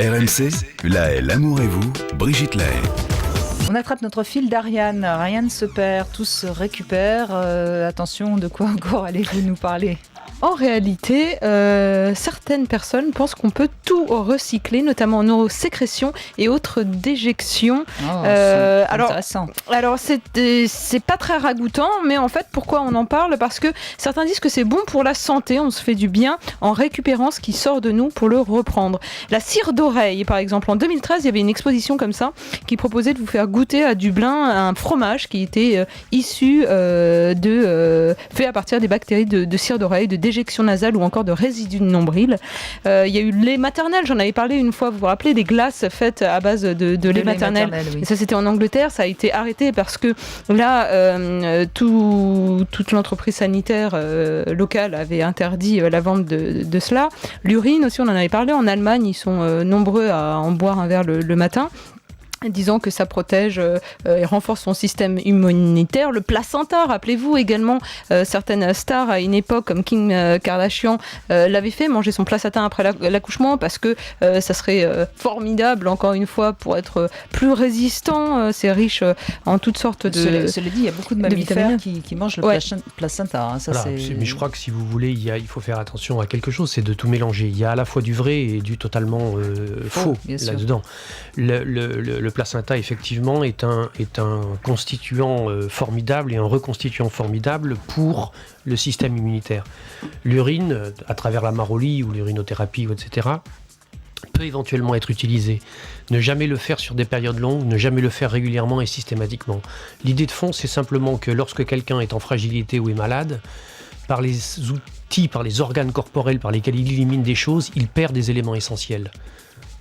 RMC, La Haye, l'amour et vous, Brigitte La Haye. On attrape notre fil d'Ariane, rien ne se perd, tout se récupère. Attention, de quoi encore allez-vous nous parler ? En réalité, certaines personnes pensent qu'on peut tout recycler, notamment nos sécrétions et autres déjections. C'est intéressant. Alors c'est pas très ragoûtant, mais en fait, pourquoi on en parle ? Parce que certains disent que c'est bon pour la santé, on se fait du bien en récupérant ce qui sort de nous pour le reprendre. La cire d'oreille, par exemple, en 2013, il y avait une exposition comme ça qui proposait de vous faire goûter à Dublin un fromage qui était issu fait à partir des bactéries de cire d'oreille, de déjection nasale ou encore de résidus de nombril. Il y a eu lait maternel, j'en avais parlé une fois, vous vous rappelez, des glaces faites à base de lait maternel. Oui. Et ça, c'était en Angleterre, ça a été arrêté parce que là, toute l'entreprise sanitaire locale avait interdit la vente de cela. L'urine aussi, on en avait parlé, en Allemagne, ils sont nombreux à en boire un verre le matin, disant que ça protège et renforce son système immunitaire. Le placenta, rappelez-vous également, certaines stars à une époque comme Kim Kardashian l'avaient fait, manger son placenta après l'accouchement parce que ça serait formidable, encore une fois, pour être plus résistant. C'est riche en toutes sortes de... Cela dit, il y a beaucoup de mammifères qui mangent le placenta. Hein, ça, voilà, mais je crois que si vous voulez, il faut faire attention à quelque chose, c'est de tout mélanger. Il y a à la fois du vrai et du totalement faux là-dedans. Le placenta, effectivement, est un constituant formidable et un reconstituant formidable pour le système immunitaire. L'urine, à travers la marolie ou l'urinothérapie, etc., peut éventuellement être utilisée. Ne jamais le faire sur des périodes longues, ne jamais le faire régulièrement et systématiquement. L'idée de fond, c'est simplement que lorsque quelqu'un est en fragilité ou est malade, par les outils, par les organes corporels par lesquels il élimine des choses, il perd des éléments essentiels.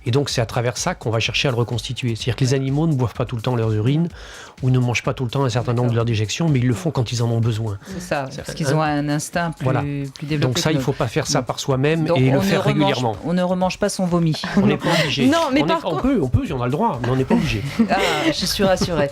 Et donc c'est à travers ça qu'on va chercher à le reconstituer. C'est-à-dire que les animaux ne boivent pas tout le temps leurs urines ou ne mangent pas tout le temps un certain nombre de leurs déjections, mais ils le font quand ils en ont besoin. C'est ça, parce qu'ils ont un instinct plus développé. Donc ça, il ne faut pas faire ça par soi-même et le faire régulièrement. On ne remange pas son vomi. On n'est pas obligé. Non, mais on peut, si on a le droit, mais on n'est pas obligé. Ah, je suis rassurée.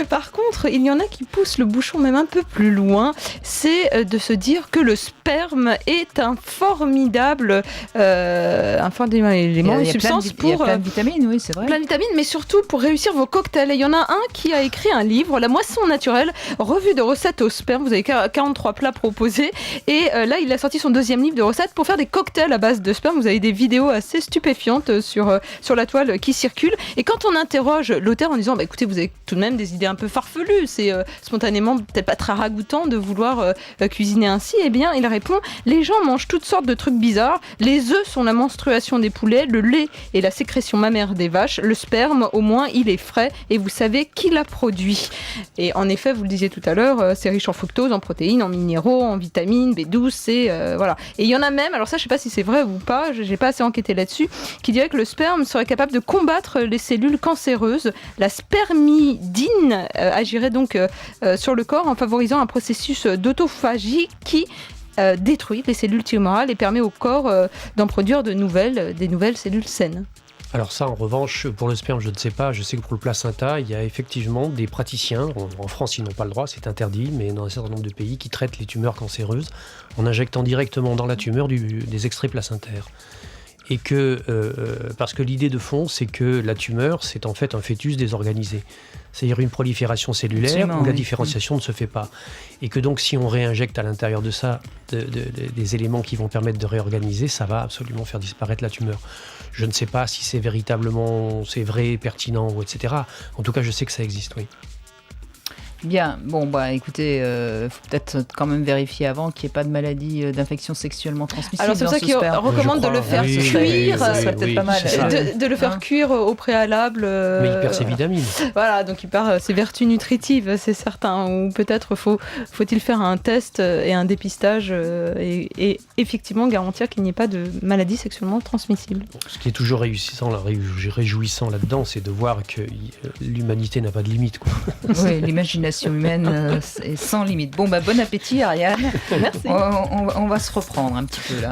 Par contre, il y en a qui poussent le bouchon même un peu plus loin, c'est de se dire que le sperme est un formidable élément, une substance il y a plein de vitamines, oui, c'est vrai. Plein de vitamines, mais surtout pour réussir vos cocktails. Et il y en a un qui a écrit un livre, La moisson naturelle, revue de recettes au sperme. Vous avez 43 plats proposés. Et là, il a sorti son deuxième livre de recettes pour faire des cocktails à base de sperme. Vous avez des vidéos assez stupéfiantes sur la toile qui circulent. Et quand on interroge l'auteur en disant, écoutez, vous avez tout de même des idées un peu farfelues, c'est spontanément peut-être pas très ragoûtant de vouloir cuisiner ainsi, eh bien, il répond, les gens mangent toutes sortes de trucs bizarres. Les œufs sont la menstruation des poulets, le lait et la sécrétion mammaire des vaches, le sperme au moins il est frais et vous savez qui l'a produit. Et en effet, vous le disiez tout à l'heure, c'est riche en fructose, en protéines, en minéraux, en vitamines, B12, C, voilà. Et il y en a même, alors ça je sais pas si c'est vrai ou pas, j'ai pas assez enquêté là-dessus, qui dirait que le sperme serait capable de combattre les cellules cancéreuses. La spermidine agirait donc sur le corps en favorisant un processus d'autophagie qui détruit les cellules tumorales et permet au corps d'en produire des nouvelles cellules saines. Alors ça, en revanche, pour le sperme, je ne sais pas. Je sais que pour le placenta, il y a effectivement des praticiens, en France ils n'ont pas le droit, c'est interdit, mais dans un certain nombre de pays qui traitent les tumeurs cancéreuses en injectant directement dans la tumeur des extraits placentaires. Et que, parce que l'idée de fond, c'est que la tumeur, c'est en fait un fœtus désorganisé. C'est-à-dire une prolifération cellulaire où la différenciation ne se fait pas. Et que donc, si on réinjecte à l'intérieur de ça des éléments qui vont permettre de réorganiser, ça va absolument faire disparaître la tumeur. Je ne sais pas si c'est véritablement, c'est vrai, pertinent, ou etc. En tout cas, je sais que ça existe, oui. Bien, bon écoutez, faut peut-être quand même vérifier avant qu'il n'y ait pas de maladie d'infection sexuellement transmissible. Alors c'est pour ça qu'il recommande de le faire cuire, ça serait peut-être pas mal. De le faire cuire au préalable. Mais il perd ses vitamines. Voilà, donc il perd ses vertus nutritives, c'est certain. Ou peut-être faut-il faire un test et un dépistage et effectivement garantir qu'il n'y ait pas de maladie sexuellement transmissible. Ce qui est toujours réjouissant là-dedans, c'est de voir que l'humanité n'a pas de limite, quoi. Oui, l'imagination humaine est sans limite. Bon, bon appétit, Ariane. Merci. On va se reprendre un petit peu là.